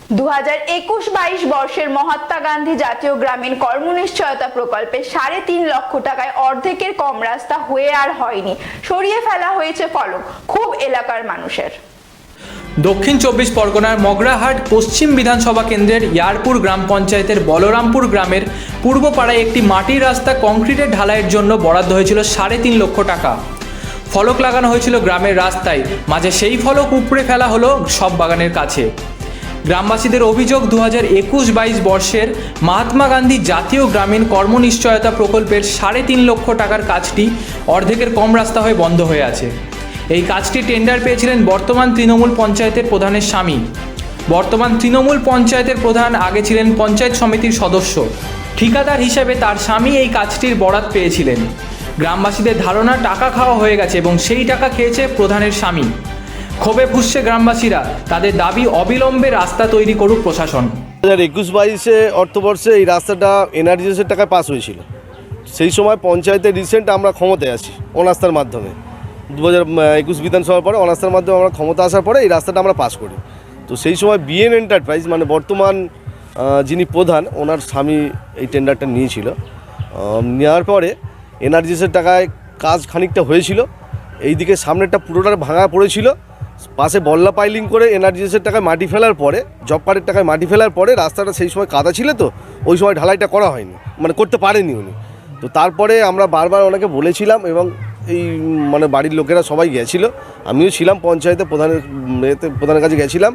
2021-22 বর্ষের মহাত্মা গান্ধী জাতীয় গ্রামীণ কর্মনিশ্চয়তা প্রকল্পে 3.5 লক্ষ টাকায় অর্ধেকের কম রাস্তা হয়ে আর হয়নি, সরিয়ে ফেলা হয়েছে ফলক। খুব এলাকার মানুষের। দক্ষিণ 24 পরগনার মগরাহাট পশ্চিম বিধানসভা কেন্দ্রের ইয়ারপুর গ্রাম পঞ্চায়েতের বলরামপুর গ্রামের পূর্ব পাড়ায় একটি মাটির রাস্তা কংক্রিটের ঢালাইয়ের জন্য বরাদ্দ হয়েছিল 3.5 লক্ষ টাকা। ফলক লাগানো হয়েছিল গ্রামের রাস্তায়, মাঝে সেই ফলক উপড়ে ফেলা হলো সব বাগানের কাছে। গ্রামবাসীদের অভিযোগ, 2021-22 বর্ষের মহাত্মা গান্ধী জাতীয় গ্রামীণ কর্মনিশ্চয়তা প্রকল্পের 3.5 লক্ষ টাকার কাজটি অর্ধেকের কম রাস্তা হয়ে বন্ধ হয়ে আছে। এই কাজটি টেন্ডার পেয়েছিলেন বর্তমান তৃণমূল পঞ্চায়েতের প্রধানের স্বামী। বর্তমান তৃণমূল পঞ্চায়েতের প্রধান আগে ছিলেন পঞ্চায়েত সমিতির সদস্য। ঠিকাদার হিসেবে তার স্বামী এই কাজটির বরাত পেয়েছিলেন। গ্রামবাসীদের ধারণা টাকা খাওয়া হয়ে গেছে এবং সেই টাকা খেয়েছে প্রধানের স্বামী। ক্ষোভে ফুঁসছে গ্রামবাসীরা, তাদের দাবি অবিলম্বে রাস্তা তৈরি করুক প্রশাসন। 2021-22 অর্থবর্ষে এই রাস্তাটা এনআরজিএসের টাকায় পাস হয়েছিল। সেই সময় পঞ্চায়েতে রিসেন্ট আমরা ক্ষমতায় আসি অনাস্থার মাধ্যমে। 2021 বিধানসভার পরে অনাস্থার মাধ্যমে আমরা ক্ষমতা আসার পরে এই রাস্তাটা আমরা পাস করি। তো সেই সময় বিএন এন্টারপ্রাইজ মানে বর্তমান যিনি প্রধান, ওনার স্বামী এই টেন্ডারটা নিয়েছিল। নেওয়ার পরে এনআরজিএসের টাকায় কাজ খানিকটা হয়েছিল। এইদিকে সামনেরটা পুরোটা ভাঙা পড়েছিল। পাশে বল্লা পাইলিং করে এনআরজিএসের টাকায় মাটি ফেলার পরে, জব কার্ডের টাকায় মাটি ফেলার পরে রাস্তাটা সেই সময় কাদা ছিল, তো ওই সময় ঢালাইটা করা হয়নি, মানে করতে পারেনি উনি। তো তারপরে আমরা বারবার ওনাকে বলেছিলাম এবং এই মানে বাড়ির লোকেরা সবাই গেছিল, আমিও ছিলাম পঞ্চায়েতে প্রধানের কাছে গেছিলাম।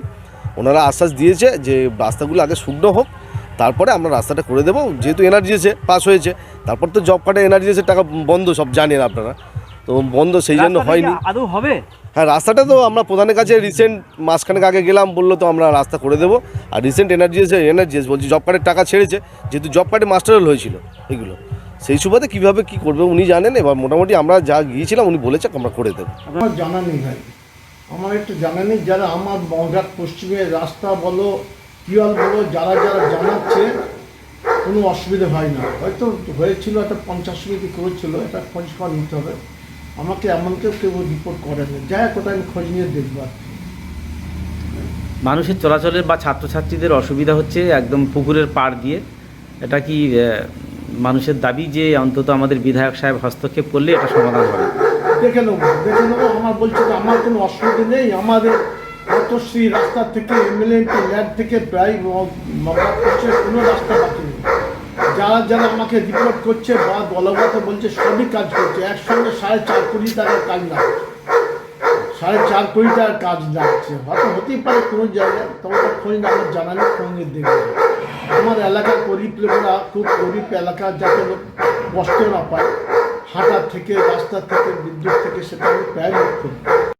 ওনারা আশ্বাস দিয়েছে যে রাস্তাগুলো আগে শুকনো হোক, তারপরে আমরা রাস্তাটা করে দেবো। যেহেতু এনআরজিএসে পাস হয়েছে, তারপর তো জব কার্ডে এনআরজিএসের টাকা বন্ধ, সব জানেন আপনারা, তো বন্ধ সেই জন্য হয়নি। আদৌ হবে? হ্যাঁ, রাস্তাটা তো আমরা প্রধানের কাছে রিসেন্ট মাসখানেক আগে গেলাম, বললো তো আমরা রাস্তা করে দেবো। আর রিসেন্ট এনআরজিএস বলছি জব কার্ডের টাকা ছেড়েছে, যেহেতু জব কার্ডে মাস্টার রোল হয়েছিল এগুলো, সেই সুবাদে কীভাবে কী করবে উনি জানেন। এবার মোটামুটি আমরা যা গিয়েছিলাম উনি বলেছে আমরা করে দেবো। আমার জানা নেই ভাই, আমার একটু জানা নেই। যারা আমার মগরাহাট পশ্চিমের রাস্তা বলো, টিওয়াল বলো, যারা জানাচ্ছে কোনো অসুবিধা হয় না। হয়তো হয়েছিল, একটা পঞ্চায়েত সমিতি করেছিল, এটা খোঁজ খবর নিতে হবে। আমাকে এমন কেউ রিপোর্ট করেনি, যাই কোথায় আমি খোঁজ নিয়ে দেখব। মানুষের চলাচলের বা ছাত্রছাত্রীদের অসুবিধা হচ্ছে একদম পুকুরের পাড় দিয়ে। এটা কি মানুষের দাবি যে অন্তত আমাদের বিধায়ক সাহেব হস্তক্ষেপ করলে এটা সমাধান হবে? দেখে নেবো। আমার বলছি তো আমার কোনো অসুবিধা নেই। আমাদের পথশ্রী রাস্তা থেকে এমএলএ ল্যান্ড থেকে প্রায় মগরাহাট পশ্চিমে কোনো রাস্তা বাকি নেই। যারা আমাকে রিপোর্ট করছে বা দলগত বলছে সবই কাজ করছে একসঙ্গে। 4.5 কোটি টাকার কাজ লাগছে, 4.5 কোটি টাকার কাজ লাগছে। হয়তো হতেই পারে কোনো জায়গায়, তবে তার খোঁজ না আমার জানা নেই, খোঁজ নিয়ে দেখবে। আমার এলাকার গরিব লোকেরা, খুব গরিব এলাকা, যাতে লোক কষ্ট না পায় হাঁটার থেকে, রাস্তা থেকে, বিদ্যুৎ থেকে, সেটা আমি প্রায় লক্ষ্য করি।